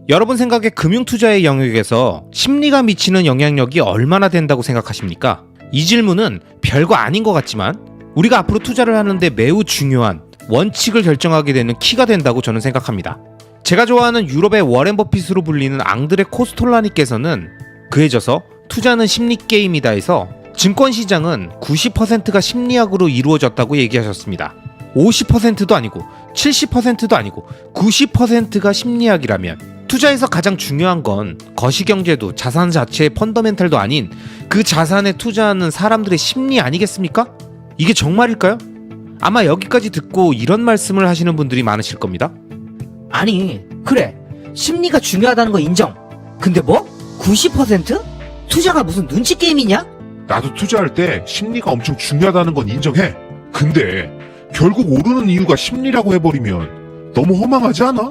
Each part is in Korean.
여러분 생각에 금융투자의 영역에서 심리가 미치는 영향력이 얼마나 된다고 생각하십니까? 이 질문은 별거 아닌 것 같지만 우리가 앞으로 투자를 하는데 매우 중요한 원칙을 결정하게 되는 키가 된다고 저는 생각합니다. 제가 좋아하는 유럽의 워렌 버핏으로 불리는 앙드레 코스톨라니께서는 그에 져서 투자는 심리게임이다에서 증권시장은 90%가 심리학으로 이루어졌다고 얘기하셨습니다. 50%도 아니고 70%도 아니고 90%가 심리학이라면 투자에서 가장 중요한 건 거시경제도 자산 자체의 펀더멘탈도 아닌 그 자산에 투자하는 사람들의 심리 아니겠습니까? 이게 정말일까요? 아마 여기까지 듣고 이런 말씀을 하시는 분들이 많으실 겁니다. 아니, 그래. 심리가 중요하다는 거 인정. 근데 뭐? 90%? 투자가 무슨 눈치 게임이냐? 나도 투자할 때 심리가 엄청 중요하다는 건 인정해. 근데 결국 오르는 이유가 심리라고 해버리면 너무 허망하지 않아?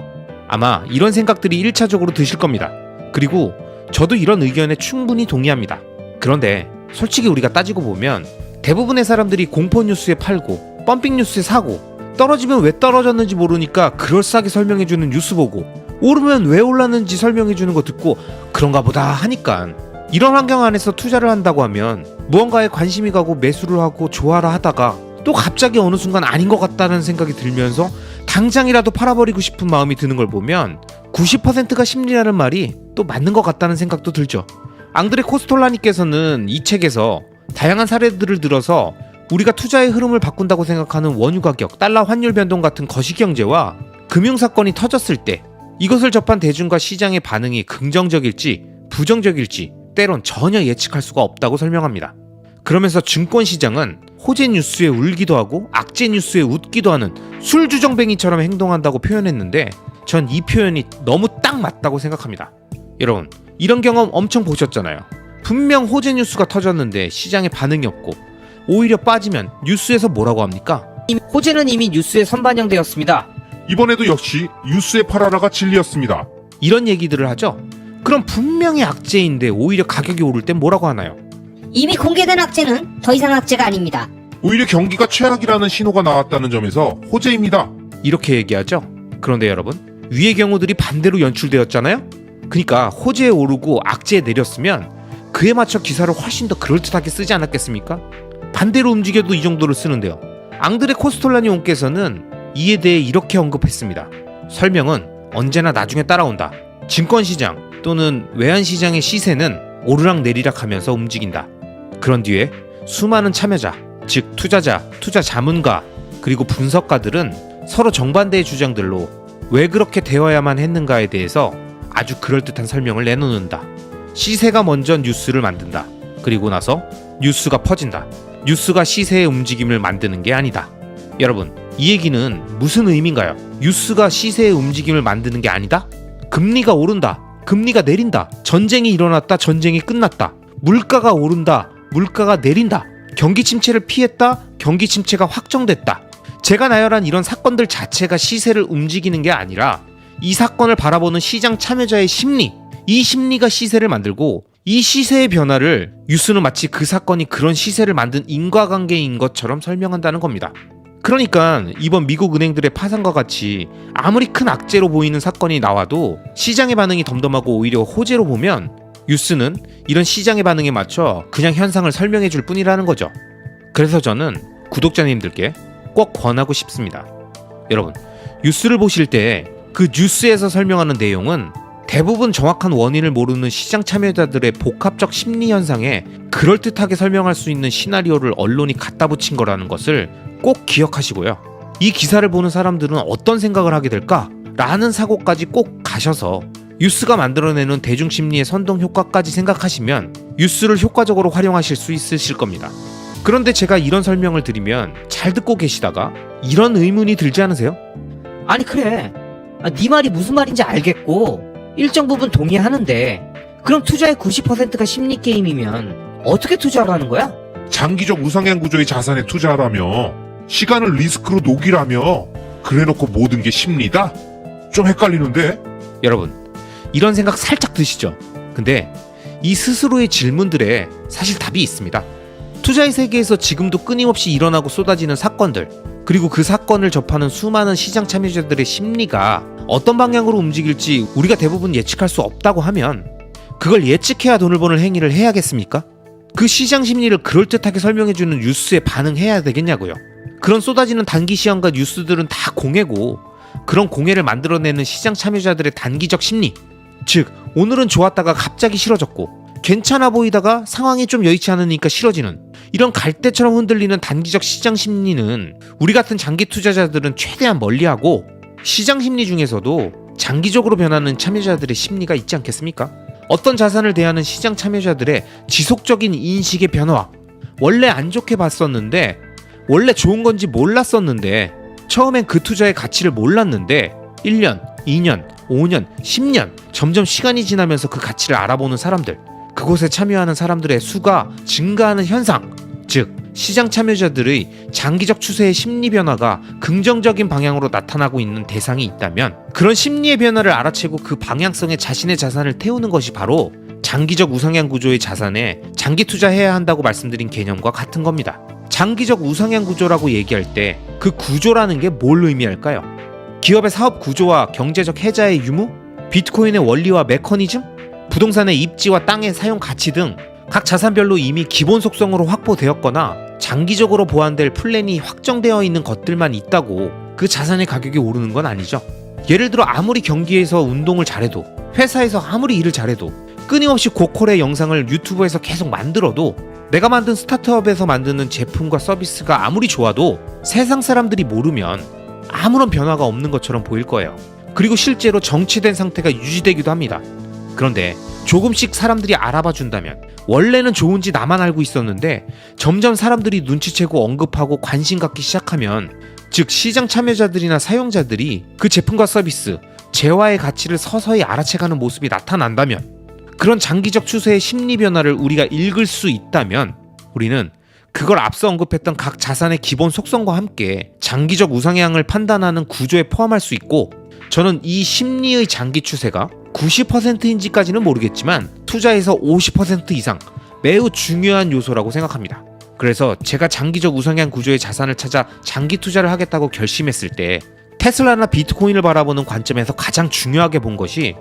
아마 이런 생각들이 1차적으로 드실 겁니다. 그리고 저도 이런 의견에 충분히 동의합니다. 그런데 솔직히 우리가 따지고 보면 대부분의 사람들이 공포 뉴스에 팔고 펌핑 뉴스에 사고 떨어지면 왜 떨어졌는지 모르니까 그럴싸하게 설명해주는 뉴스 보고 오르면 왜 올랐는지 설명해주는 거 듣고 그런가 보다 하니까 이런 환경 안에서 투자를 한다고 하면 무언가에 관심이 가고 매수를 하고 좋아라 하다가 또 갑자기 어느 순간 아닌 것 같다는 생각이 들면서 당장이라도 팔아버리고 싶은 마음이 드는 걸 보면 90%가 심리라는 말이 또 맞는 것 같다는 생각도 들죠. 앙드레 코스톨라니께서는 이 책에서 다양한 사례들을 들어서 우리가 투자의 흐름을 바꾼다고 생각하는 원유 가격, 달러 환율 변동 같은 거시경제와 금융사건이 터졌을 때 이것을 접한 대중과 시장의 반응이 긍정적일지 부정적일지 때론 전혀 예측할 수가 없다고 설명합니다. 그러면서 증권시장은 호재 뉴스에 울기도 하고 악재 뉴스에 웃기도 하는 술주정뱅이처럼 행동한다고 표현했는데 전 이 표현이 너무 딱 맞다고 생각합니다. 여러분, 이런 경험 엄청 보셨잖아요. 분명 호재 뉴스가 터졌는데 시장에 반응이 없고 오히려 빠지면 뉴스에서 뭐라고 합니까? 호재는 이미 뉴스에 선반영되었습니다. 이번에도 역시 뉴스의 팔아라가 진리였습니다. 이런 얘기들을 하죠. 그럼 분명히 악재인데 오히려 가격이 오를 땐 뭐라고 하나요? 이미 공개된 악재는 더 이상 악재가 아닙니다. 오히려 경기가 최악이라는 신호가 나왔다는 점에서 호재입니다. 이렇게 얘기하죠. 그런데 여러분, 위의 경우들이 반대로 연출되었잖아요. 그러니까 호재에 오르고 악재에 내렸으면 그에 맞춰 기사를 훨씬 더 그럴듯하게 쓰지 않았겠습니까? 반대로 움직여도 이 정도를 쓰는데요. 앙드레 코스톨라니 온께서는 이에 대해 이렇게 언급했습니다. 설명은 언제나 나중에 따라온다. 증권시장 또는 외환시장의 시세는 오르락내리락 하면서 움직인다. 그런 뒤에 수많은 참여자, 즉 투자자, 투자 자문가, 그리고 분석가들은 서로 정반대의 주장들로 왜 그렇게 되어야만 했는가에 대해서 아주 그럴듯한 설명을 내놓는다. 시세가 먼저 뉴스를 만든다. 그리고 나서 뉴스가 퍼진다. 뉴스가 시세의 움직임을 만드는 게 아니다. 여러분, 이 얘기는 무슨 의미인가요? 뉴스가 시세의 움직임을 만드는 게 아니다? 금리가 오른다. 금리가 내린다. 전쟁이 일어났다. 전쟁이 끝났다. 물가가 오른다. 물가가 내린다. 경기 침체를 피했다. 경기 침체가 확정됐다. 제가 나열한 이런 사건들 자체가 시세를 움직이는 게 아니라 이 사건을 바라보는 시장 참여자의 심리, 이 심리가 시세를 만들고 이 시세의 변화를 뉴스는 마치 그 사건이 그런 시세를 만든 인과관계인 것처럼 설명한다는 겁니다. 그러니까 이번 미국 은행들의 파산과 같이 아무리 큰 악재로 보이는 사건이 나와도 시장의 반응이 덤덤하고 오히려 호재로 보면 뉴스는 이런 시장의 반응에 맞춰 그냥 현상을 설명해 줄 뿐이라는 거죠. 그래서 저는 구독자님들께 꼭 권하고 싶습니다. 여러분, 뉴스를 보실 때 그 뉴스에서 설명하는 내용은 대부분 정확한 원인을 모르는 시장 참여자들의 복합적 심리 현상에 그럴듯하게 설명할 수 있는 시나리오를 언론이 갖다 붙인 거라는 것을 꼭 기억하시고요. 이 기사를 보는 사람들은 어떤 생각을 하게 될까? 라는 사고까지 꼭 가셔서 뉴스가 만들어내는 대중심리의 선동 효과까지 생각하시면 뉴스를 효과적으로 활용하실 수 있으실 겁니다. 그런데 제가 이런 설명을 드리면 잘 듣고 계시다가 이런 의문이 들지 않으세요? 아니, 그래. 네 말이 무슨 말인지 알겠고 일정 부분 동의하는데 그럼 투자의 90%가 심리 게임이면 어떻게 투자하라는 거야? 장기적 우상향 구조의 자산에 투자하라며, 시간을 리스크로 녹이라며, 그래놓고 모든 게 심리다? 좀 헷갈리는데? 여러분, 이런 생각 살짝 드시죠? 근데 이 스스로의 질문들에 사실 답이 있습니다. 투자의 세계에서 지금도 끊임없이 일어나고 쏟아지는 사건들, 그리고 그 사건을 접하는 수많은 시장 참여자들의 심리가 어떤 방향으로 움직일지 우리가 대부분 예측할 수 없다고 하면 그걸 예측해야 돈을 버는 행위를 해야겠습니까? 그 시장 심리를 그럴듯하게 설명해주는 뉴스에 반응해야 되겠냐고요. 그런 쏟아지는 단기 시황과 뉴스들은 다 공해고 그런 공해를 만들어내는 시장 참여자들의 단기적 심리, 즉 오늘은 좋았다가 갑자기 싫어졌고 괜찮아 보이다가 상황이 좀 여의치 않으니까 싫어지는 이런 갈대처럼 흔들리는 단기적 시장 심리는 우리 같은 장기 투자자들은 최대한 멀리하고 시장 심리 중에서도 장기적으로 변하는 참여자들의 심리가 있지 않겠습니까? 어떤 자산을 대하는 시장 참여자들의 지속적인 인식의 변화, 원래 안 좋게 봤었는데 원래 좋은 건지 몰랐었는데 처음엔 그 투자의 가치를 몰랐는데 1년, 2년, 5년, 10년 점점 시간이 지나면서 그 가치를 알아보는 사람들, 그곳에 참여하는 사람들의 수가 증가하는 현상, 즉 시장 참여자들의 장기적 추세의 심리 변화가 긍정적인 방향으로 나타나고 있는 대상이 있다면 그런 심리의 변화를 알아채고 그 방향성에 자신의 자산을 태우는 것이 바로 장기적 우상향 구조의 자산에 장기 투자해야 한다고 말씀드린 개념과 같은 겁니다. 장기적 우상향 구조라고 얘기할 때 그 구조라는 게 뭘 의미할까요? 기업의 사업 구조와 경제적 해자의 유무? 비트코인의 원리와 메커니즘? 부동산의 입지와 땅의 사용 가치 등 각 자산별로 이미 기본 속성으로 확보되었거나 장기적으로 보완될 플랜이 확정되어 있는 것들만 있다고 그 자산의 가격이 오르는 건 아니죠. 예를 들어 아무리 경기에서 운동을 잘해도, 회사에서 아무리 일을 잘해도, 끊임없이 고퀄의 영상을 유튜브에서 계속 만들어도, 내가 만든 스타트업에서 만드는 제품과 서비스가 아무리 좋아도 세상 사람들이 모르면 아무런 변화가 없는 것처럼 보일 거예요. 그리고 실제로 정체된 상태가 유지되기도 합니다. 그런데 조금씩 사람들이 알아봐 준다면, 원래는 좋은지 나만 알고 있었는데 점점 사람들이 눈치채고 언급하고 관심 갖기 시작하면, 즉 시장 참여자들이나 사용자들이 그 제품과 서비스, 재화의 가치를 서서히 알아채가는 모습이 나타난다면, 그런 장기적 추세의 심리 변화를 우리가 읽을 수 있다면 우리는 그걸 앞서 언급했던 각 자산의 기본 속성과 함께 장기적 우상향을 판단하는 구조에 포함할 수 있고, 저는 이 심리의 장기 추세가 90%인지까지는 모르겠지만 투자에서 50% 이상 매우 중요한 요소라고 생각합니다. 그래서 제가 장기적 우상향 구조의 자산을 찾아 장기 투자를 하겠다고 결심했을 때 테슬라나 비트코인을 바라보는 관점에서 가장 중요하게 본 것이,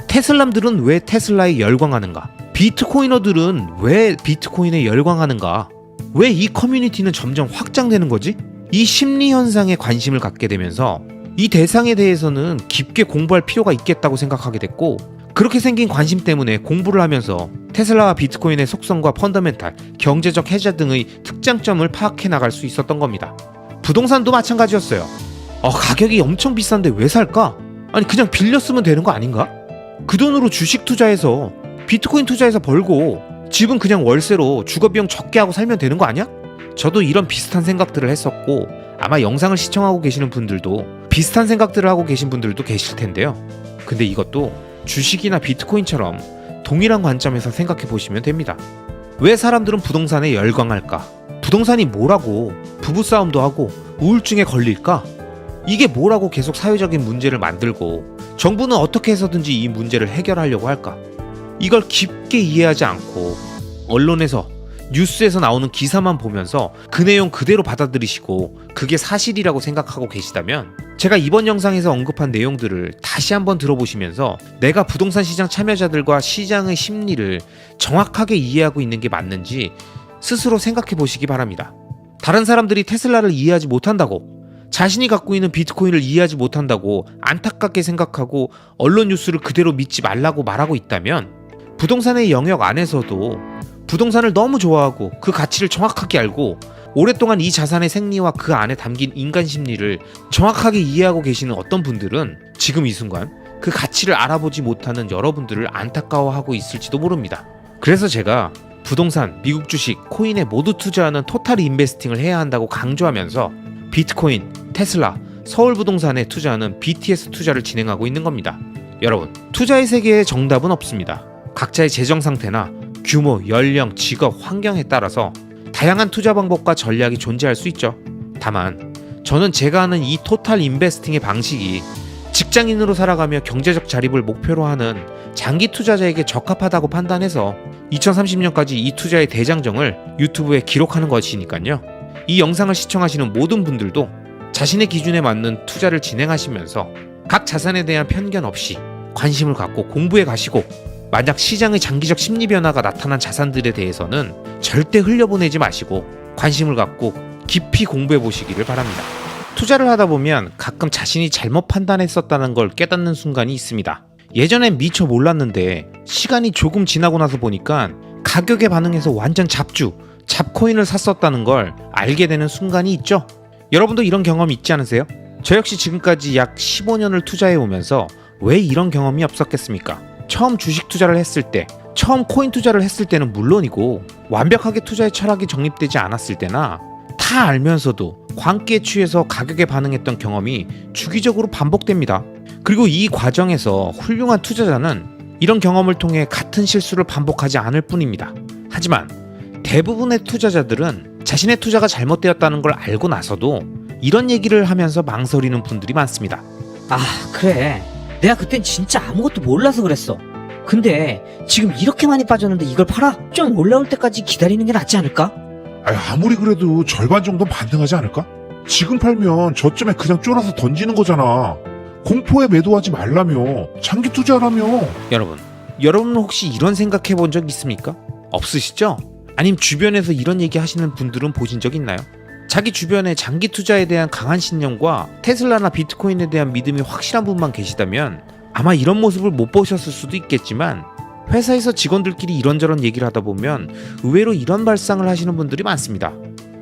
테슬람들은 왜 테슬라에 열광하는가? 비트코이너들은 왜 비트코인에 열광하는가? 왜 이 커뮤니티는 점점 확장되는 거지? 이 심리 현상에 관심을 갖게 되면서 이 대상에 대해서는 깊게 공부할 필요가 있겠다고 생각하게 됐고, 그렇게 생긴 관심 때문에 공부를 하면서 테슬라와 비트코인의 속성과 펀더멘탈, 경제적 해자 등의 특장점을 파악해 나갈 수 있었던 겁니다. 부동산도 마찬가지였어요. 가격이 엄청 비싼데 왜 살까? 아니 그냥 빌려 쓰면 되는 거 아닌가? 그 돈으로 주식 투자해서 비트코인 투자해서 벌고 집은 그냥 월세로 주거비용 적게 하고 살면 되는 거 아니야? 저도 이런 비슷한 생각들을 했었고, 아마 영상을 시청하고 계시는 분들도 비슷한 생각들을 하고 계신 분들도 계실 텐데요. 근데 이것도 주식이나 비트코인처럼 동일한 관점에서 생각해 보시면 됩니다. 왜 사람들은 부동산에 열광할까? 부동산이 뭐라고 부부싸움도 하고 우울증에 걸릴까? 이게 뭐라고 계속 사회적인 문제를 만들고 정부는 어떻게 해서든지 이 문제를 해결하려고 할까? 이걸 깊게 이해하지 않고 언론에서, 뉴스에서 나오는 기사만 보면서 그 내용 그대로 받아들이시고 그게 사실이라고 생각하고 계시다면, 제가 이번 영상에서 언급한 내용들을 다시 한번 들어보시면서 내가 부동산 시장 참여자들과 시장의 심리를 정확하게 이해하고 있는 게 맞는지 스스로 생각해 보시기 바랍니다. 다른 사람들이 테슬라를 이해하지 못한다고, 자신이 갖고 있는 비트코인을 이해하지 못한다고 안타깝게 생각하고 언론 뉴스를 그대로 믿지 말라고 말하고 있다면, 부동산의 영역 안에서도 부동산을 너무 좋아하고 그 가치를 정확하게 알고 오랫동안 이 자산의 생리와 그 안에 담긴 인간 심리를 정확하게 이해하고 계시는 어떤 분들은 지금 이 순간 그 가치를 알아보지 못하는 여러분들을 안타까워하고 있을지도 모릅니다. 그래서 제가 부동산, 미국 주식, 코인에 모두 투자하는 토탈 인베스팅을 해야 한다고 강조하면서 비트코인, 테슬라, 서울부동산에 투자하는 BTS 투자를 진행하고 있는 겁니다. 여러분, 투자의 세계에 정답은 없습니다. 각자의 재정 상태나 규모, 연령, 직업, 환경에 따라서 다양한 투자 방법과 전략이 존재할 수 있죠. 다만 저는 제가 하는 이 토탈 인베스팅의 방식이 직장인으로 살아가며 경제적 자립을 목표로 하는 장기 투자자에게 적합하다고 판단해서 2030년까지 이 투자의 대장정을 유튜브에 기록하는 것이니까요. 이 영상을 시청하시는 모든 분들도 자신의 기준에 맞는 투자를 진행하시면서 각 자산에 대한 편견 없이 관심을 갖고 공부해 가시고, 만약 시장의 장기적 심리 변화가 나타난 자산들에 대해서는 절대 흘려보내지 마시고 관심을 갖고 깊이 공부해 보시기를 바랍니다. 투자를 하다 보면 가끔 자신이 잘못 판단했었다는 걸 깨닫는 순간이 있습니다. 예전엔 미처 몰랐는데 시간이 조금 지나고 나서 보니까 가격에 반응해서 완전 잡코인을 샀었다는 걸 알게 되는 순간이 있죠. 여러분도 이런 경험 있지 않으세요? 저 역시 지금까지 약 15년을 투자해 오면서 왜 이런 경험이 없었겠습니까? 처음 주식 투자를 했을 때, 처음 코인 투자를 했을 때는 물론이고 완벽하게 투자의 철학이 정립되지 않았을 때나 다 알면서도 광기에 취해서 가격에 반응했던 경험이 주기적으로 반복됩니다. 그리고 이 과정에서 훌륭한 투자자는 이런 경험을 통해 같은 실수를 반복하지 않을 뿐입니다. 하지만 대부분의 투자자들은 자신의 투자가 잘못되었다는 걸 알고 나서도 이런 얘기를 하면서 망설이는 분들이 많습니다. 아, 그래. 내가 그땐 진짜 아무것도 몰라서 그랬어. 근데 지금 이렇게 많이 빠졌는데 이걸 팔아? 좀 올라올 때까지 기다리는 게 낫지 않을까? 아무리 그래도 절반 정도는 반등하지 않을까? 지금 팔면 저점에 그냥 쫄아서 던지는 거잖아. 공포에 매도하지 말라며. 장기 투자라며. 여러분은 혹시 이런 생각해 본 적 있습니까? 없으시죠? 아님 주변에서 이런 얘기 하시는 분들은 보신 적 있나요? 자기 주변에 장기 투자에 대한 강한 신념과 테슬라나 비트코인에 대한 믿음이 확실한 분만 계시다면 아마 이런 모습을 못 보셨을 수도 있겠지만, 회사에서 직원들끼리 이런저런 얘기를 하다 보면 의외로 이런 발상을 하시는 분들이 많습니다.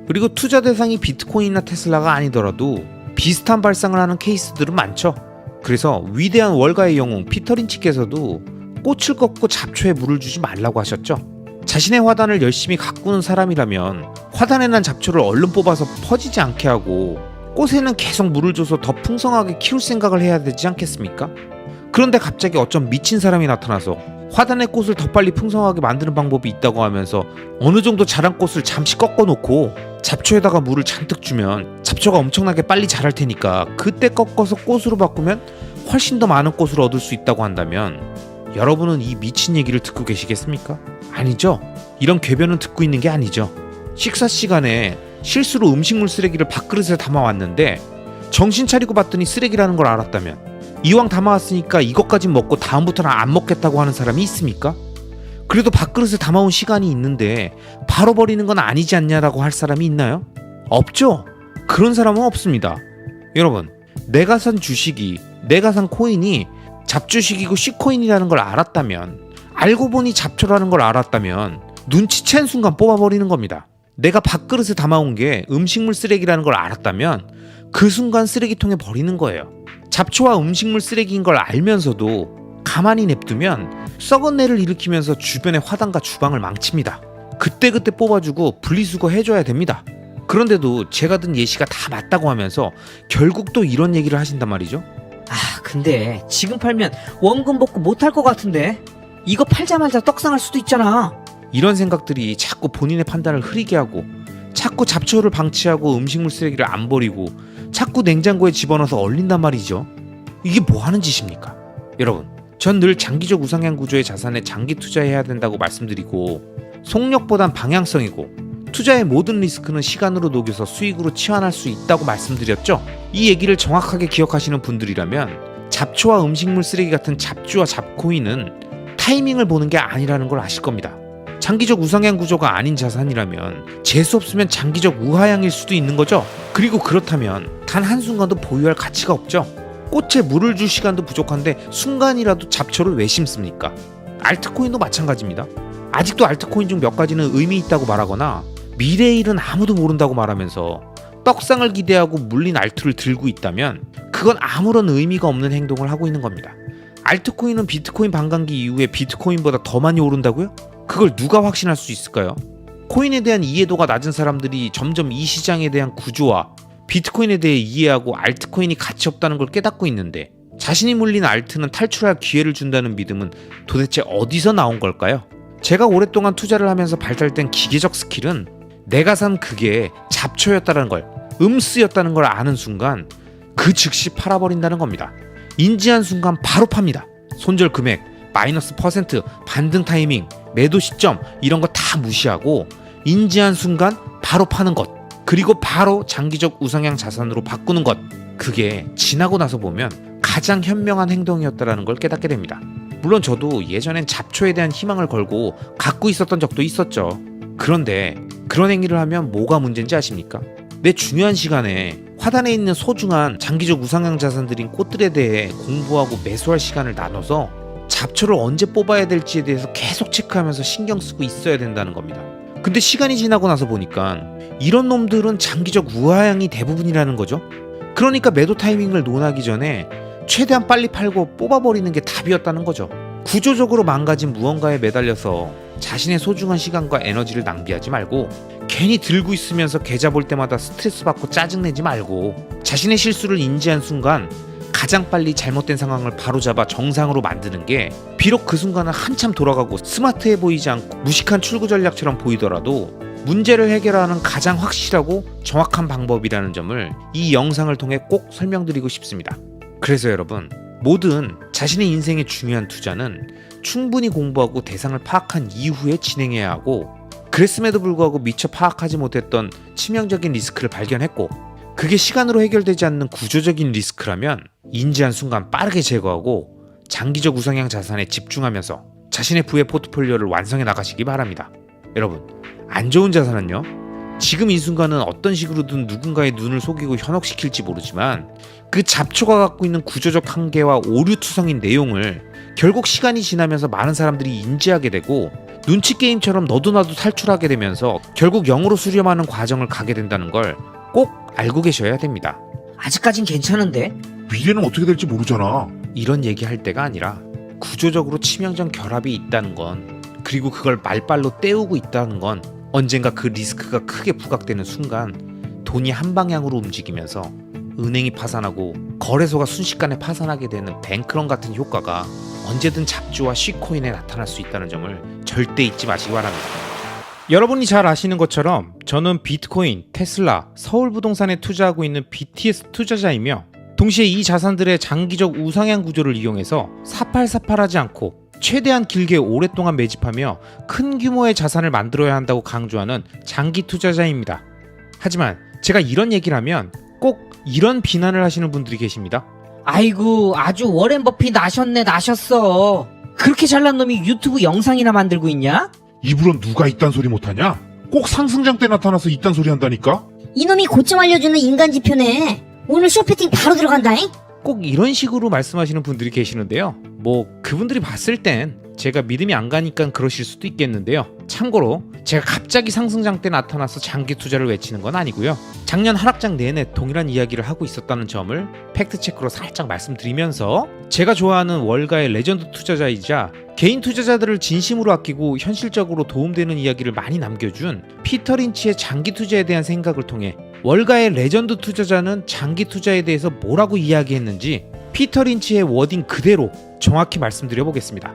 그리고 투자 대상이 비트코인이나 테슬라가 아니더라도 비슷한 발상을 하는 케이스들은 많죠. 그래서 위대한 월가의 영웅 피터 린치께서도 꽃을 꺾고 잡초에 물을 주지 말라고 하셨죠. 자신의 화단을 열심히 가꾸는 사람이라면 화단에 난 잡초를 얼른 뽑아서 퍼지지 않게 하고 꽃에는 계속 물을 줘서 더 풍성하게 키울 생각을 해야 되지 않겠습니까? 그런데 갑자기 어쩜 미친 사람이 나타나서 화단의 꽃을 더 빨리 풍성하게 만드는 방법이 있다고 하면서 어느 정도 자란 꽃을 잠시 꺾어놓고 잡초에다가 물을 잔뜩 주면 잡초가 엄청나게 빨리 자랄 테니까 그때 꺾어서 꽃으로 바꾸면 훨씬 더 많은 꽃을 얻을 수 있다고 한다면, 여러분은 이 미친 얘기를 듣고 계시겠습니까? 아니죠? 이런 궤변은 듣고 있는 게 아니죠. 식사 시간에 실수로 음식물 쓰레기를 밥그릇에 담아왔는데 정신 차리고 봤더니 쓰레기라는 걸 알았다면, 이왕 담아왔으니까 이것까진 먹고 다음부터는 안 먹겠다고 하는 사람이 있습니까? 그래도 밥그릇에 담아온 시간이 있는데 바로 버리는 건 아니지 않냐라고 할 사람이 있나요? 없죠? 그런 사람은 없습니다. 여러분, 내가 산 주식이, 내가 산 코인이 잡주식이고 C코인이라는 걸 알았다면, 알고 보니 잡초라는 걸 알았다면 눈치챈 순간 뽑아버리는 겁니다. 내가 밥그릇에 담아온 게 음식물 쓰레기라는 걸 알았다면 그 순간 쓰레기통에 버리는 거예요. 잡초와 음식물 쓰레기인 걸 알면서도 가만히 냅두면 썩은 내를 일으키면서 주변의 화단과 주방을 망칩니다. 그때그때 뽑아주고 분리수거 해줘야 됩니다. 그런데도 제가 든 예시가 다 맞다고 하면서 결국 또 이런 얘기를 하신단 말이죠. 아, 근데 지금 팔면 원금 복구 못할 것 같은데? 이거 팔자마자 떡상할 수도 있잖아. 이런 생각들이 자꾸 본인의 판단을 흐리게 하고, 자꾸 잡초를 방치하고 음식물 쓰레기를 안 버리고 자꾸 냉장고에 집어넣어서 얼린단 말이죠. 이게 뭐 하는 짓입니까? 여러분, 전 늘 장기적 우상향 구조의 자산에 장기 투자해야 된다고 말씀드리고, 속력보단 방향성이고 투자의 모든 리스크는 시간으로 녹여서 수익으로 치환할 수 있다고 말씀드렸죠. 이 얘기를 정확하게 기억하시는 분들이라면 잡초와 음식물 쓰레기 같은 잡주와 잡코인은 타이밍을 보는 게 아니라는 걸 아실 겁니다. 장기적 우상향 구조가 아닌 자산이라면 재수 없으면 장기적 우하향일 수도 있는 거죠. 그리고 그렇다면 단 한순간도 보유할 가치가 없죠. 꽃에 물을 줄 시간도 부족한데 순간이라도 잡초를 왜 심습니까? 알트코인도 마찬가지입니다. 아직도 알트코인 중 몇 가지는 의미 있다고 말하거나 미래의 일은 아무도 모른다고 말하면서 떡상을 기대하고 물린 알트를 들고 있다면 그건 아무런 의미가 없는 행동을 하고 있는 겁니다. 알트코인은 비트코인 반감기 이후에 비트코인보다 더 많이 오른다고요? 그걸 누가 확신할 수 있을까요? 코인에 대한 이해도가 낮은 사람들이 점점 이 시장에 대한 구조와 비트코인에 대해 이해하고 알트코인이 가치 없다는 걸 깨닫고 있는데, 자신이 물린 알트는 탈출할 기회를 준다는 믿음은 도대체 어디서 나온 걸까요? 제가 오랫동안 투자를 하면서 발달된 기계적 스킬은 내가 산 그게 잡초였다는 걸, 음쓰였다는 걸 아는 순간 그 즉시 팔아버린다는 겁니다. 인지한 순간 바로 팝니다. 손절 금액, 마이너스 퍼센트, 반등 타이밍, 매도 시점 이런 거 다 무시하고 인지한 순간 바로 파는 것. 그리고 바로 장기적 우상향 자산으로 바꾸는 것, 그게 지나고 나서 보면 가장 현명한 행동이었다는 걸 깨닫게 됩니다. 물론 저도 예전엔 잡초에 대한 희망을 걸고 갖고 있었던 적도 있었죠. 그런데 그런 행위를 하면 뭐가 문제인지 아십니까? 내 중요한 시간에 화단에 있는 소중한 장기적 우상향 자산들인 꽃들에 대해 공부하고 매수할 시간을 나눠서 잡초를 언제 뽑아야 될지에 대해서 계속 체크하면서 신경 쓰고 있어야 된다는 겁니다. 근데 시간이 지나고 나서 보니까 이런 놈들은 장기적 우하향이 대부분이라는 거죠. 그러니까 매도 타이밍을 논하기 전에 최대한 빨리 팔고 뽑아버리는 게 답이었다는 거죠. 구조적으로 망가진 무언가에 매달려서 자신의 소중한 시간과 에너지를 낭비하지 말고, 괜히 들고 있으면서 계좌 볼 때마다 스트레스 받고 짜증내지 말고, 자신의 실수를 인지한 순간 가장 빨리 잘못된 상황을 바로잡아 정상으로 만드는 게, 비록 그 순간은 한참 돌아가고 스마트해 보이지 않고 무식한 출구 전략처럼 보이더라도 문제를 해결하는 가장 확실하고 정확한 방법이라는 점을 이 영상을 통해 꼭 설명드리고 싶습니다. 그래서 여러분, 모든 자신의 인생의 중요한 투자는 충분히 공부하고 대상을 파악한 이후에 진행해야 하고, 그랬음에도 불구하고 미처 파악하지 못했던 치명적인 리스크를 발견했고, 그게 시간으로 해결되지 않는 구조적인 리스크라면 인지한 순간 빠르게 제거하고 장기적 우상향 자산에 집중하면서 자신의 부의 포트폴리오를 완성해 나가시기 바랍니다. 여러분, 안 좋은 자산은요, 지금 이 순간은 어떤 식으로든 누군가의 눈을 속이고 현혹시킬지 모르지만 그 잡초가 갖고 있는 구조적 한계와 오류투성인 내용을 결국 시간이 지나면서 많은 사람들이 인지하게 되고, 눈치 게임처럼 너도 나도 탈출하게 되면서 결국 영으로 수렴하는 과정을 가게 된다는 걸 꼭 알고 계셔야 됩니다. 아직까진 괜찮은데? 미래는 어떻게 될지 모르잖아. 이런 얘기할 때가 아니라 구조적으로 치명적 결합이 있다는 건, 그리고 그걸 말빨로 때우고 있다는 건, 언젠가 그 리스크가 크게 부각되는 순간 돈이 한 방향으로 움직이면서 은행이 파산하고 거래소가 순식간에 파산하게 되는 뱅크런 같은 효과가 언제든 잡주와 시코인에 나타날 수 있다는 점을 절대 잊지 마시기 바랍니다. 여러분이 잘 아시는 것처럼 저는 비트코인, 테슬라, 서울부동산에 투자하고 있는 BTS 투자자이며, 동시에 이 자산들의 장기적 우상향 구조를 이용해서 사팔사팔하지 않고 최대한 길게 오랫동안 매집하며 큰 규모의 자산을 만들어야 한다고 강조하는 장기 투자자입니다. 하지만 제가 이런 얘기를 하면 꼭 이런 비난을 하시는 분들이 계십니다. 아이고, 아주 워렌 버핏 나셨어. 그렇게 잘난 놈이 유튜브 영상이나 만들고 있냐? 입으론 누가 이딴 소리 못하냐? 꼭 상승장 때 나타나서 이딴 소리 한다니까? 이놈이 고점 알려주는 인간 지표네. 오늘 쇼패팅 바로 들어간다잉? 꼭 이런 식으로 말씀하시는 분들이 계시는데요. 뭐 그분들이 봤을 땐 제가 믿음이 안 가니까 그러실 수도 있겠는데요. 참고로 제가 갑자기 상승장 때 나타나서 장기 투자를 외치는 건 아니고요. 작년 하락장 내내 동일한 이야기를 하고 있었다는 점을 팩트체크로 살짝 말씀드리면서, 제가 좋아하는 월가의 레전드 투자자이자 개인 투자자들을 진심으로 아끼고 현실적으로 도움되는 이야기를 많이 남겨준 피터 린치의 장기 투자에 대한 생각을 통해 월가의 레전드 투자자는 장기 투자에 대해서 뭐라고 이야기했는지 피터 린치의 워딩 그대로 정확히 말씀드려 보겠습니다.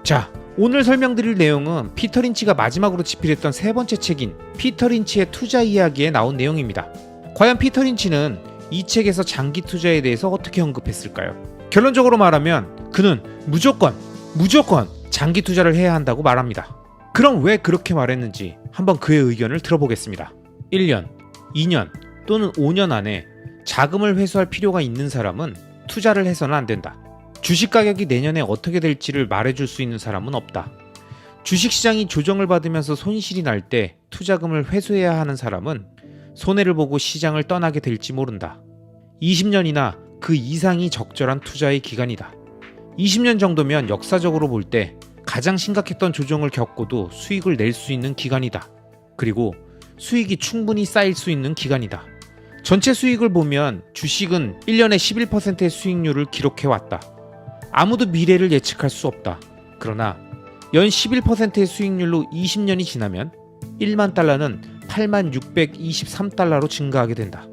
자, 오늘 설명드릴 내용은 피터 린치가 마지막으로 집필했던 세 번째 책인 피터 린치의 투자 이야기에 나온 내용입니다. 과연 피터 린치는 이 책에서 장기 투자에 대해서 어떻게 언급했을까요? 결론적으로 말하면 그는 무조건 장기 투자를 해야 한다고 말합니다. 그럼 왜 그렇게 말했는지 한번 그의 의견을 들어보겠습니다. 1년, 2년 또는 5년 안에 자금을 회수할 필요가 있는 사람은 투자를 해서는 안 된다. 주식 가격이 내년에 어떻게 될지를 말해줄 수 있는 사람은 없다. 주식시장이 조정을 받으면서 손실이 날 때 투자금을 회수해야 하는 사람은 손해를 보고 시장을 떠나게 될지 모른다. 20년이나 그 이상이 적절한 투자의 기간이다. 20년 정도면 역사적으로 볼 때 가장 심각했던 조정을 겪고도 수익을 낼 수 있는 기간이다. 그리고 수익이 충분히 쌓일 수 있는 기간이다. 전체 수익을 보면 주식은 1년에 11%의 수익률을 기록해왔다. 아무도 미래를 예측할 수 없다. 그러나 연 11%의 수익률로 20년이 지나면 1만 달러는 8만 623달러로 증가하게 된다.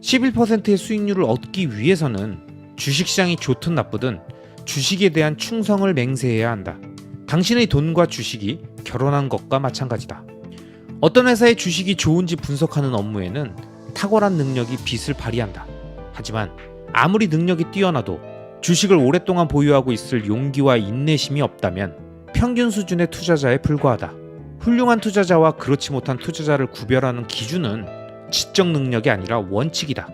11%의 수익률을 얻기 위해서는 주식시장이 좋든 나쁘든 주식에 대한 충성을 맹세해야 한다. 당신의 돈과 주식이 결혼한 것과 마찬가지다. 어떤 회사의 주식이 좋은지 분석하는 업무에는 탁월한 능력이 빛을 발휘한다. 하지만 아무리 능력이 뛰어나도 주식을 오랫동안 보유하고 있을 용기와 인내심이 없다면 평균 수준의 투자자에 불과하다. 훌륭한 투자자와 그렇지 못한 투자자를 구별하는 기준은 지적 능력이 아니라 원칙이다.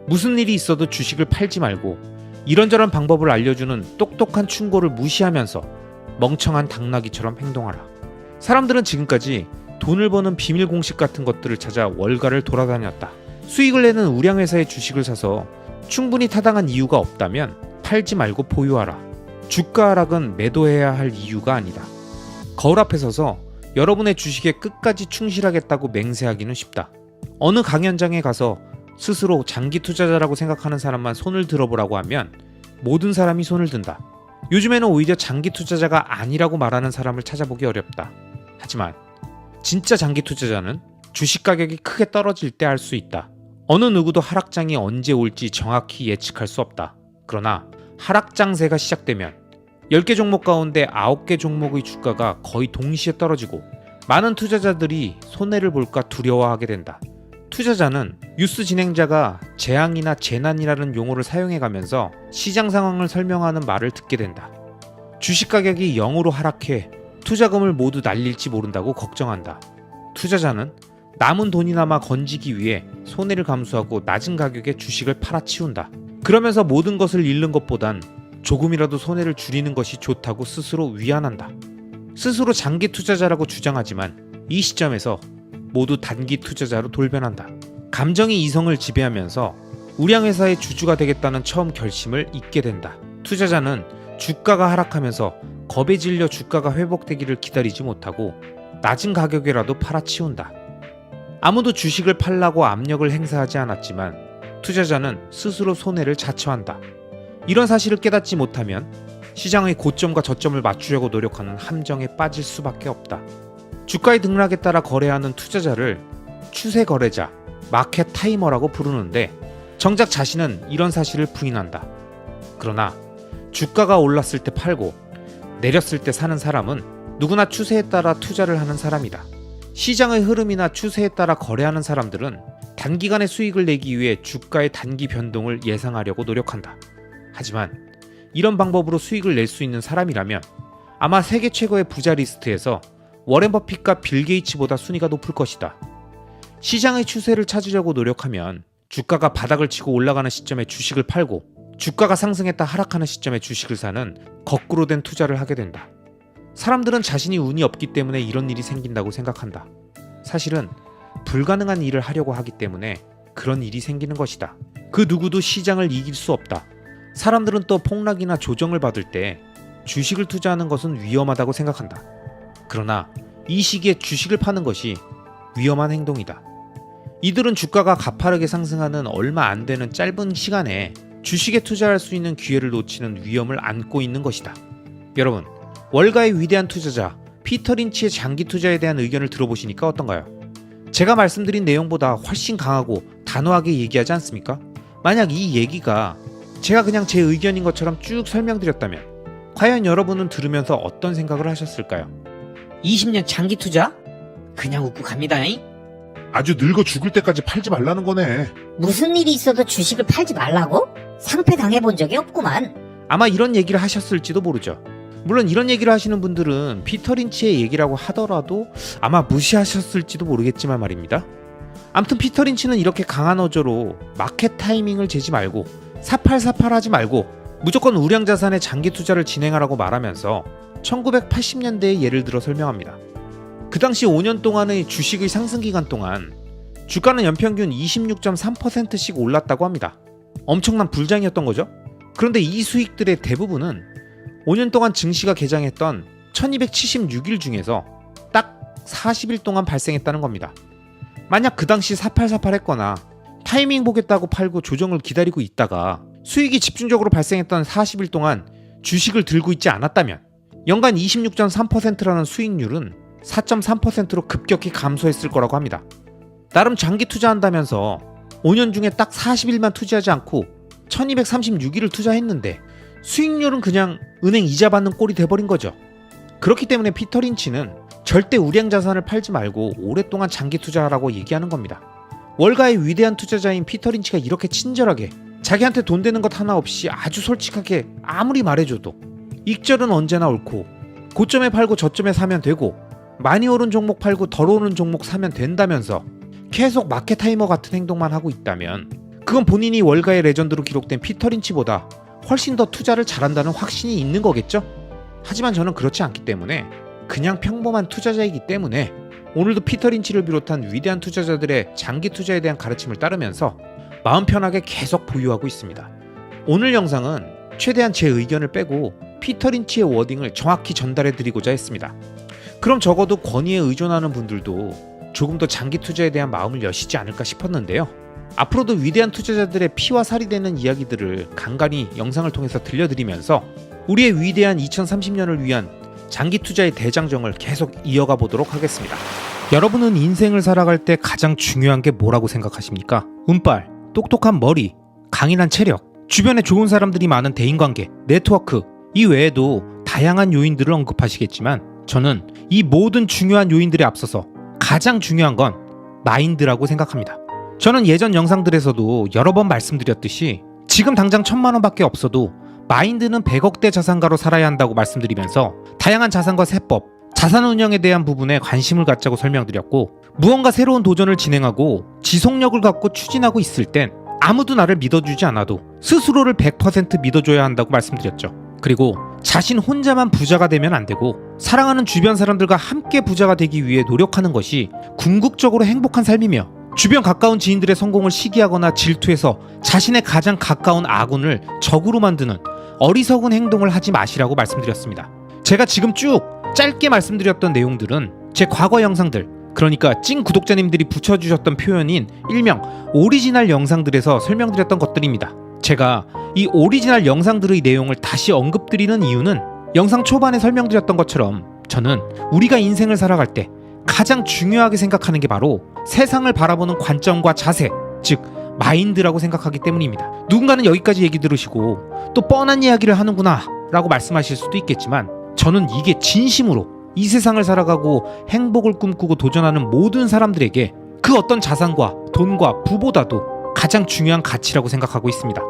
무슨 일이 있어도 주식을 팔지 말고 이런저런 방법을 알려주는 똑똑한 충고를 무시하면서 멍청한 당나귀처럼 행동하라. 사람들은 지금까지 돈을 버는 비밀 공식 같은 것들을 찾아 월가를 돌아다녔다. 수익을 내는 우량회사의 주식을 사서 충분히 타당한 이유가 없다면 팔지 말고 보유하라. 주가 하락은 매도해야 할 이유가 아니다. 거울 앞에 서서 여러분의 주식에 끝까지 충실하겠다고 맹세하기는 쉽다. 어느 강연장에 가서 스스로 장기 투자자라고 생각하는 사람만 손을 들어보라고 하면 모든 사람이 손을 든다. 요즘에는 오히려 장기 투자자가 아니라고 말하는 사람을 찾아보기 어렵다. 하지만 진짜 장기 투자자는 주식 가격이 크게 떨어질 때 알 수 있다. 어느 누구도 하락장이 언제 올지 정확히 예측할 수 없다. 그러나 하락장세가 시작되면 10개 종목 가운데 9개 종목의 주가가 거의 동시에 떨어지고 많은 투자자들이 손해를 볼까 두려워하게 된다. 투자자는 뉴스 진행자가 재앙이나 재난이라는 용어를 사용해가면서 시장 상황을 설명하는 말을 듣게 된다. 주식 가격이 0으로 하락해 투자금을 모두 날릴지 모른다고 걱정한다. 투자자는 남은 돈이나마 건지기 위해 손해를 감수하고 낮은 가격에 주식을 팔아치운다. 그러면서 모든 것을 잃는 것보단 조금이라도 손해를 줄이는 것이 좋다고 스스로 위안한다. 스스로 장기 투자자라고 주장하지만 이 시점에서 모두 단기 투자자로 돌변한다. 감정이 이성을 지배하면서 우량회사의 주주가 되겠다는 처음 결심을 잊게 된다. 투자자는 주가가 하락하면서 겁에 질려 주가가 회복되기를 기다리지 못하고 낮은 가격이라도 팔아치운다. 아무도 주식을 팔라고 압력을 행사하지 않았지만 투자자는 스스로 손해를 자처한다. 이런 사실을 깨닫지 못하면 시장의 고점과 저점을 맞추려고 노력하는 함정에 빠질 수밖에 없다. 주가의 등락에 따라 거래하는 투자자를 추세 거래자, 마켓 타이머라고 부르는데 정작 자신은 이런 사실을 부인한다. 그러나 주가가 올랐을 때 팔고 내렸을 때 사는 사람은 누구나 추세에 따라 투자를 하는 사람이다. 시장의 흐름이나 추세에 따라 거래하는 사람들은 단기간의 수익을 내기 위해 주가의 단기 변동을 예상하려고 노력한다. 하지만 이런 방법으로 수익을 낼 수 있는 사람이라면 아마 세계 최고의 부자 리스트에서 워렌 버핏과 빌 게이츠보다 순위가 높을 것이다. 시장의 추세를 찾으려고 노력하면 주가가 바닥을 치고 올라가는 시점에 주식을 팔고 주가가 상승했다 하락하는 시점에 주식을 사는 거꾸로 된 투자를 하게 된다. 사람들은 자신이 운이 없기 때문에 이런 일이 생긴다고 생각한다. 사실은 불가능한 일을 하려고 하기 때문에 그런 일이 생기는 것이다. 그 누구도 시장을 이길 수 없다. 사람들은 또 폭락이나 조정을 받을 때 주식을 투자하는 것은 위험하다고 생각한다. 그러나 이 시기에 주식을 파는 것이 위험한 행동이다. 이들은 주가가 가파르게 상승하는 얼마 안 되는 짧은 시간에 주식에 투자할 수 있는 기회를 놓치는 위험을 안고 있는 것이다. 여러분, 월가의 위대한 투자자 피터 린치의 장기 투자에 대한 의견을 들어보시니까 어떤가요? 제가 말씀드린 내용보다 훨씬 강하고 단호하게 얘기하지 않습니까? 만약 이 얘기가 제가 그냥 제 의견인 것처럼 쭉 설명드렸다면 과연 여러분은 들으면서 어떤 생각을 하셨을까요? 20년 장기 투자? 그냥 웃고 갑니다잉? 아주 늙어 죽을 때까지 팔지 말라는 거네. 무슨 일이 있어도 주식을 팔지 말라고? 상패 당해본 적이 없구만. 아마 이런 얘기를 하셨을지도 모르죠. 물론 이런 얘기를 하시는 분들은 피터 린치의 얘기라고 하더라도 아마 무시하셨을지도 모르겠지만 말입니다. 아무튼 피터 린치는 이렇게 강한 어조로 마켓 타이밍을 재지 말고 사팔사팔하지 말고 무조건 우량 자산의 장기 투자를 진행하라고 말하면서 1980년대의 예를 들어 설명합니다. 그 당시 5년 동안의 주식의 상승 기간 동안 주가는 연평균 26.3%씩 올랐다고 합니다. 엄청난 불장이었던 거죠. 그런데 이 수익들의 대부분은 5년 동안 증시가 개장했던 1276일 중에서 딱 40일 동안 발생했다는 겁니다. 만약 그 당시 사팔사팔 했거나 타이밍 보겠다고 팔고 조정을 기다리고 있다가 수익이 집중적으로 발생했던 40일 동안 주식을 들고 있지 않았다면 연간 26.3%라는 수익률은 4.3%로 급격히 감소했을 거라고 합니다. 나름 장기 투자한다면서 5년 중에 딱 40일만 투자하지 않고 1236일을 투자했는데 수익률은 그냥 은행 이자 받는 꼴이 돼버린 거죠. 그렇기 때문에 피터 린치는 절대 우량 자산을 팔지 말고 오랫동안 장기 투자하라고 얘기하는 겁니다. 월가의 위대한 투자자인 피터 린치가 이렇게 친절하게 자기한테 돈 되는 것 하나 없이 아주 솔직하게 아무리 말해줘도 익절은 언제나 옳고 고점에 팔고 저점에 사면 되고 많이 오른 종목 팔고 덜 오른 종목 사면 된다면서 계속 마켓 타이머 같은 행동만 하고 있다면 그건 본인이 월가의 레전드로 기록된 피터 린치보다 훨씬 더 투자를 잘한다는 확신이 있는 거겠죠? 하지만 저는 그렇지 않기 때문에 그냥 평범한 투자자이기 때문에 오늘도 피터 린치를 비롯한 위대한 투자자들의 장기 투자에 대한 가르침을 따르면서 마음 편하게 계속 보유하고 있습니다. 오늘 영상은 최대한 제 의견을 빼고 피터 린치의 워딩을 정확히 전달해 드리고자 했습니다. 그럼 적어도 권위에 의존하는 분들도 조금 더 장기 투자에 대한 마음을 여시지 않을까 싶었는데요. 앞으로도 위대한 투자자들의 피와 살이 되는 이야기들을 간간히 영상을 통해서 들려드리면서 우리의 위대한 2030년을 위한 장기 투자의 대장정을 계속 이어가 보도록 하겠습니다. 여러분은 인생을 살아갈 때 가장 중요한 게 뭐라고 생각하십니까? 운빨, 똑똑한 머리, 강인한 체력, 주변에 좋은 사람들이 많은 대인관계, 네트워크, 이 외에도 다양한 요인들을 언급하시겠지만 저는 이 모든 중요한 요인들에 앞서서 가장 중요한 건 마인드라고 생각합니다. 저는 예전 영상들에서도 여러 번 말씀드렸듯이 지금 당장 1000만 원밖에 없어도 마인드는 100억대 자산가로 살아야 한다고 말씀드리면서 다양한 자산과 세법, 자산 운영에 대한 부분에 관심을 갖자고 설명드렸고 무언가 새로운 도전을 진행하고 지속력을 갖고 추진하고 있을 땐 아무도 나를 믿어주지 않아도 스스로를 100% 믿어줘야 한다고 말씀드렸죠. 그리고 자신 혼자만 부자가 되면 안 되고 사랑하는 주변 사람들과 함께 부자가 되기 위해 노력하는 것이 궁극적으로 행복한 삶이며 주변 가까운 지인들의 성공을 시기하거나 질투해서 자신의 가장 가까운 아군을 적으로 만드는 어리석은 행동을 하지 마시라고 말씀드렸습니다. 제가 지금 쭉 짧게 말씀드렸던 내용들은 제 과거 영상들, 그러니까 찐 구독자님들이 붙여주셨던 표현인 일명 오리지널 영상들에서 설명드렸던 것들입니다. 제가 이 오리지널 영상들의 내용을 다시 언급드리는 이유는 영상 초반에 설명드렸던 것처럼 저는 우리가 인생을 살아갈 때 가장 중요하게 생각하는 게 바로 세상을 바라보는 관점과 자세, 즉 마인드라고 생각하기 때문입니다. 누군가는 여기까지 얘기 들으시고 또 뻔한 이야기를 하는구나 라고 말씀하실 수도 있겠지만 저는 이게 진심으로 이 세상을 살아가고 행복을 꿈꾸고 도전하는 모든 사람들에게 그 어떤 자산과 돈과 부보다도 가장 중요한 가치라고 생각하고 있습니다.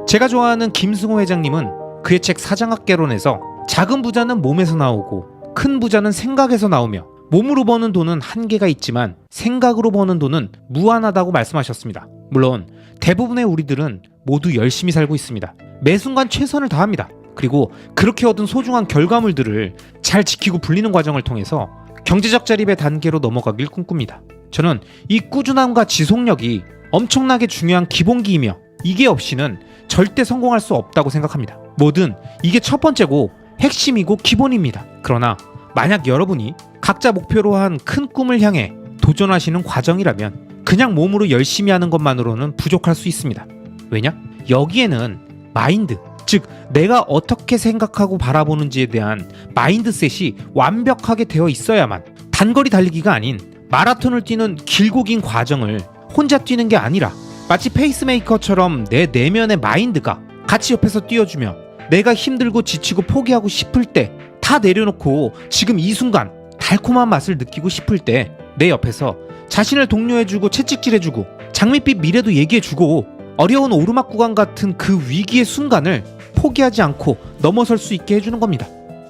제가 좋아하는 김승호 회장님은 그의 책 사장학개론에서 작은 부자는 몸에서 나오고 큰 부자는 생각에서 나오며 몸으로 버는 돈은 한계가 있지만 생각으로 버는 돈은 무한하다고 말씀하셨습니다. 물론 대부분의 우리들은 모두 열심히 살고 있습니다. 매 순간 최선을 다합니다. 그리고 그렇게 얻은 소중한 결과물들을 잘 지키고 불리는 과정을 통해서 경제적 자립의 단계로 넘어가길 꿈꿉니다. 저는 이 꾸준함과 지속력이 엄청나게 중요한 기본기이며 이게 없이는 절대 성공할 수 없다고 생각합니다. 뭐든 이게 첫 번째고 핵심이고 기본입니다. 그러나 만약 여러분이 각자 목표로 한 큰 꿈을 향해 도전하시는 과정이라면 그냥 몸으로 열심히 하는 것만으로는 부족할 수 있습니다. 왜냐? 여기에는 마인드, 즉 내가 어떻게 생각하고 바라보는지에 대한 마인드셋이 완벽하게 되어 있어야만 단거리 달리기가 아닌 마라톤을 뛰는 길고 긴 과정을 혼자 뛰는 게 아니라 마치 페이스메이커처럼 내 내면의 마인드가 같이 옆에서 뛰어주며 내가 힘들고 지치고 포기하고 싶을 때 다 내려놓고 지금 이 순간 달콤한 맛을 느끼고 싶을 때 내 옆에서 자신을 독려해주고 채찍질해주고 장밋빛 미래도 얘기해주고 어려운 오르막 구간 같은 그 위기의 순간을 포기하지 않고 넘어설 수 있게 해주는 겁니다.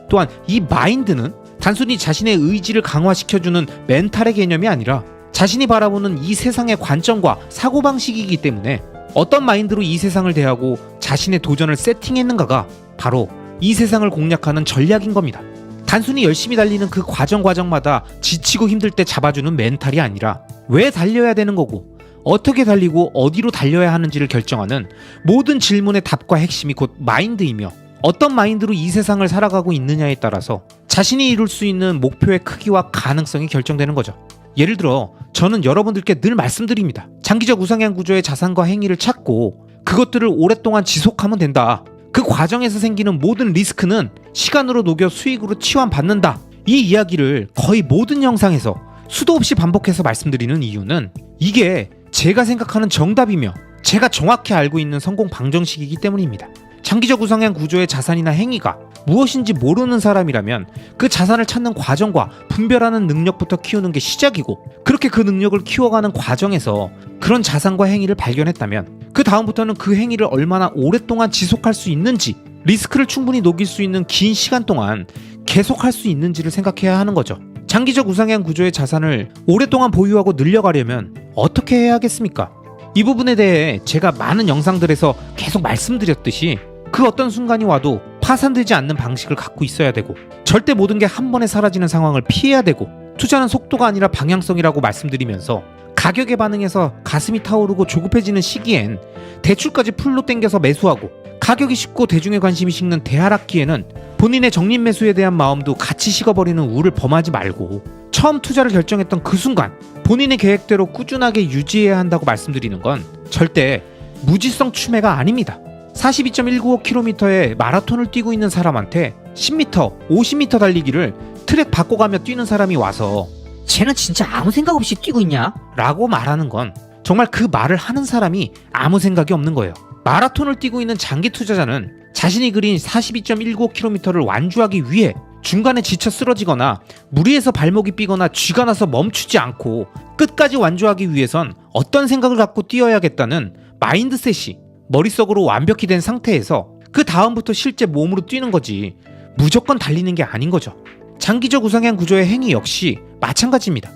또한 이 마인드는 단순히 자신의 의지를 강화시켜주는 멘탈의 개념이 아니라 자신이 바라보는 이 세상의 관점과 사고방식이기 때문에 어떤 마인드로 이 세상을 대하고 자신의 도전을 세팅했는가가 바로 이 세상을 공략하는 전략인 겁니다. 단순히 열심히 달리는 그 과정마다 지치고 힘들 때 잡아주는 멘탈이 아니라 왜 달려야 되는 거고 어떻게 달리고 어디로 달려야 하는지를 결정하는 모든 질문의 답과 핵심이 곧 마인드이며 어떤 마인드로 이 세상을 살아가고 있느냐에 따라서 자신이 이룰 수 있는 목표의 크기와 가능성이 결정되는 거죠. 예를 들어 저는 여러분들께 늘 말씀드립니다. 장기적 우상향 구조의 자산과 행위를 찾고 그것들을 오랫동안 지속하면 된다. 그 과정에서 생기는 모든 리스크는 시간으로 녹여 수익으로 치환받는다. 이 이야기를 거의 모든 영상에서 수도 없이 반복해서 말씀드리는 이유는 이게 제가 생각하는 정답이며 제가 정확히 알고 있는 성공 방정식이기 때문입니다. 장기적 우상향 구조의 자산이나 행위가 무엇인지 모르는 사람이라면 그 자산을 찾는 과정과 분별하는 능력부터 키우는 게 시작이고 그렇게 그 능력을 키워가는 과정에서 그런 자산과 행위를 발견했다면 그 다음부터는 그 행위를 얼마나 오랫동안 지속할 수 있는지 리스크를 충분히 녹일 수 있는 긴 시간 동안 계속할 수 있는지를 생각해야 하는 거죠. 장기적 우상향 구조의 자산을 오랫동안 보유하고 늘려가려면 어떻게 해야 하겠습니까? 이 부분에 대해 제가 많은 영상들에서 계속 말씀드렸듯이 그 어떤 순간이 와도 파산되지 않는 방식을 갖고 있어야 되고 절대 모든 게 한 번에 사라지는 상황을 피해야 되고 투자는 속도가 아니라 방향성이라고 말씀드리면서 가격에 반응해서 가슴이 타오르고 조급해지는 시기엔 대출까지 풀로 땡겨서 매수하고 가격이 식고 대중의 관심이 식는 대하락기에는 본인의 적립 매수에 대한 마음도 같이 식어버리는 우를 범하지 말고 처음 투자를 결정했던 그 순간 본인의 계획대로 꾸준하게 유지해야 한다고 말씀드리는 건 절대 무지성 추매가 아닙니다. 42.195km의 마라톤을 뛰고 있는 사람한테 10m, 50m 달리기를 트랙 바꿔가며 뛰는 사람이 와서 쟤는 진짜 아무 생각 없이 뛰고 있냐? 라고 말하는 건 정말 그 말을 하는 사람이 아무 생각이 없는 거예요. 마라톤을 뛰고 있는 장기 투자자는 자신이 그린 42.195km를 완주하기 위해 중간에 지쳐 쓰러지거나 무리해서 발목이 삐거나 쥐가 나서 멈추지 않고 끝까지 완주하기 위해선 어떤 생각을 갖고 뛰어야겠다는 마인드셋이 머릿속으로 완벽히 된 상태에서 그 다음부터 실제 몸으로 뛰는 거지 무조건 달리는 게 아닌 거죠. 장기적 우상향 구조의 행위 역시 마찬가지입니다.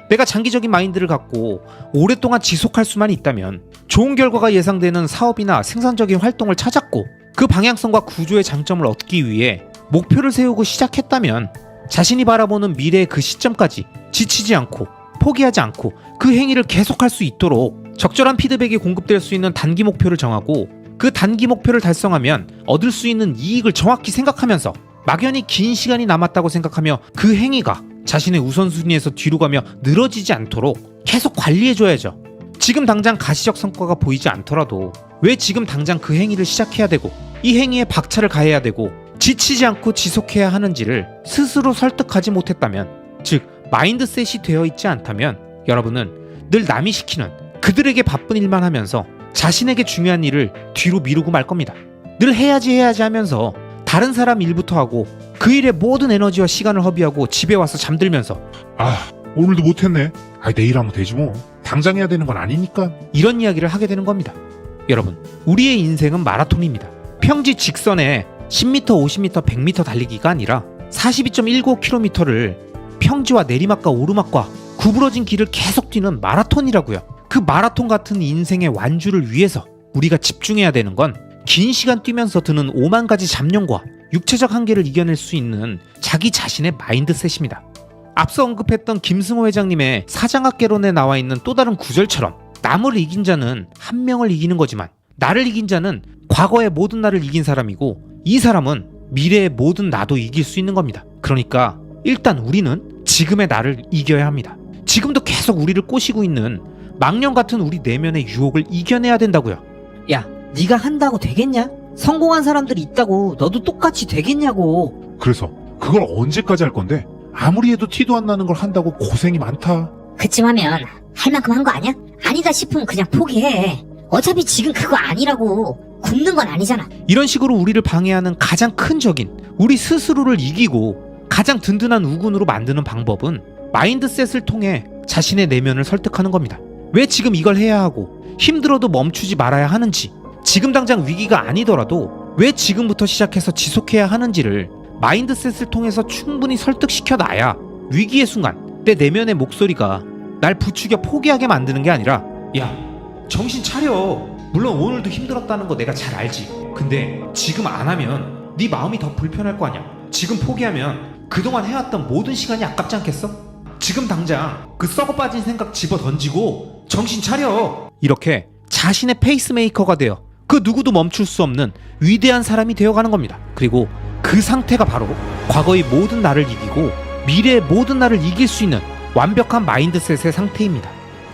내가 장기적인 마인드를 갖고 오랫동안 지속할 수만 있다면 좋은 결과가 예상되는 사업이나 생산적인 활동을 찾았고 그 방향성과 구조의 장점을 얻기 위해 목표를 세우고 시작했다면 자신이 바라보는 미래의 그 시점까지 지치지 않고 포기하지 않고 그 행위를 계속할 수 있도록 적절한 피드백이 공급될 수 있는 단기 목표를 정하고 그 단기 목표를 달성하면 얻을 수 있는 이익을 정확히 생각하면서 막연히 긴 시간이 남았다고 생각하며 그 행위가 자신의 우선순위에서 뒤로 가며 늘어지지 않도록 계속 관리해줘야죠. 지금 당장 가시적 성과가 보이지 않더라도 왜 지금 당장 그 행위를 시작해야 되고 이 행위에 박차를 가해야 되고 지치지 않고 지속해야 하는지를 스스로 설득하지 못했다면, 즉 마인드셋이 되어 있지 않다면 여러분은 늘 남이 시키는 그들에게 바쁜 일만 하면서 자신에게 중요한 일을 뒤로 미루고 말 겁니다. 늘 해야지 하면서 다른 사람 일부터 하고 그 일에 모든 에너지와 시간을 허비하고 집에 와서 잠들면서 오늘도 못했네. 내일 하면 되지 뭐. 당장 해야 되는 건 아니니까. 이런 이야기를 하게 되는 겁니다. 여러분, 우리의 인생은 마라톤입니다. 평지 직선에 10m, 50m, 100m 달리기가 아니라 42.195km를 평지와 내리막과 오르막과 구부러진 길을 계속 뛰는 마라톤이라고요. 그 마라톤 같은 인생의 완주를 위해서 우리가 집중해야 되는 건 긴 시간 뛰면서 드는 5만 가지 잡념과 육체적 한계를 이겨낼 수 있는 자기 자신의 마인드셋입니다. 앞서 언급했던 김승호 회장님의 사장학개론에 나와 있는 또 다른 구절처럼 남을 이긴 자는 한 명을 이기는 거지만 나를 이긴 자는 과거의 모든 나를 이긴 사람이고 이 사람은 미래의 모든 나도 이길 수 있는 겁니다. 그러니까 일단 우리는 지금의 나를 이겨야 합니다. 지금도 계속 우리를 꼬시고 있는 망령 같은 우리 내면의 유혹을 이겨내야 된다고요. 야, 네가 한다고 되겠냐? 성공한 사람들이 있다고 너도 똑같이 되겠냐고. 그래서 그걸 언제까지 할 건데? 아무리 해도 티도 안 나는 걸 한다고 고생이 많다. 그쯤 하면 할 만큼 한 거 아니야? 아니다 싶으면 그냥 포기해. 어차피 지금 그거 아니라고. 굶는 건 아니잖아. 이런 식으로 우리를 방해하는 가장 큰 적인 우리 스스로를 이기고 가장 든든한 우군으로 만드는 방법은 마인드셋을 통해 자신의 내면을 설득하는 겁니다. 왜 지금 이걸 해야 하고 힘들어도 멈추지 말아야 하는지, 지금 당장 위기가 아니더라도 왜 지금부터 시작해서 지속해야 하는지를 마인드셋을 통해서 충분히 설득시켜 놔야 위기의 순간 내 내면의 목소리가 날 부추겨 포기하게 만드는 게 아니라 야, 정신 차려. 물론 오늘도 힘들었다는 거 내가 잘 알지. 근데 지금 안 하면 네 마음이 더 불편할 거 아니야. 지금 포기하면 그동안 해왔던 모든 시간이 아깝지 않겠어? 지금 당장 그 썩어 빠진 생각 집어 던지고 정신 차려. 이렇게 자신의 페이스메이커가 되어 그 누구도 멈출 수 없는 위대한 사람이 되어가는 겁니다. 그리고 그 상태가 바로 과거의 모든 나를 이기고 미래의 모든 나를 이길 수 있는 완벽한 마인드셋의 상태입니다.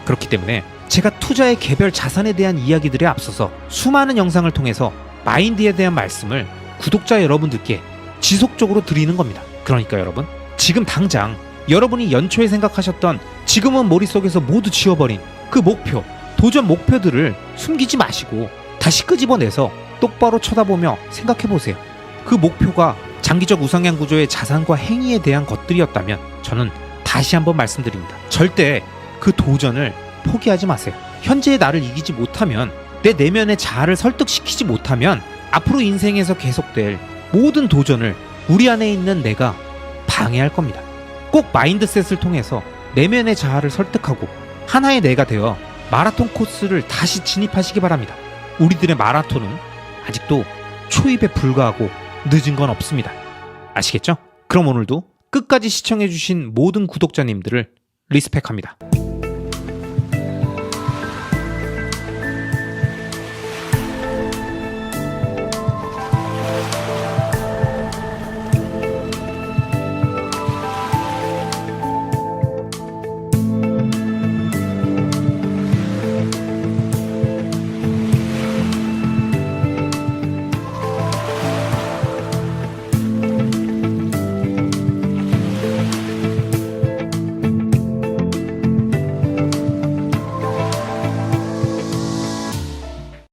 그렇기 때문에 제가 투자의 개별 자산에 대한 이야기들에 앞서서 수많은 영상을 통해서 마인드에 대한 말씀을 구독자 여러분들께 지속적으로 드리는 겁니다. 그러니까 여러분, 지금 당장 여러분이 연초에 생각하셨던 지금은 머릿속에서 모두 지워버린 그 목표, 도전 목표들을 숨기지 마시고 다시 끄집어내서 똑바로 쳐다보며 생각해보세요. 그 목표가 장기적 우상향 구조의 자산과 행위에 대한 것들이었다면 저는 다시 한번 말씀드립니다. 절대 그 도전을 포기하지 마세요. 현재의 나를 이기지 못하면, 내 내면의 자아를 설득시키지 못하면 앞으로 인생에서 계속될 모든 도전을 우리 안에 있는 내가 방해할 겁니다. 꼭 꼭 마인드셋을 통해서 내면의 자아를 설득하고 하나의 내가 되어 마라톤 코스를 다시 진입하시기 바랍니다. 우리들의 마라톤은 아직도 초입에 불과하고 늦은 건 없습니다. 아시겠죠? 그럼 오늘도 끝까지 시청해주신 모든 구독자님들을 리스펙합니다.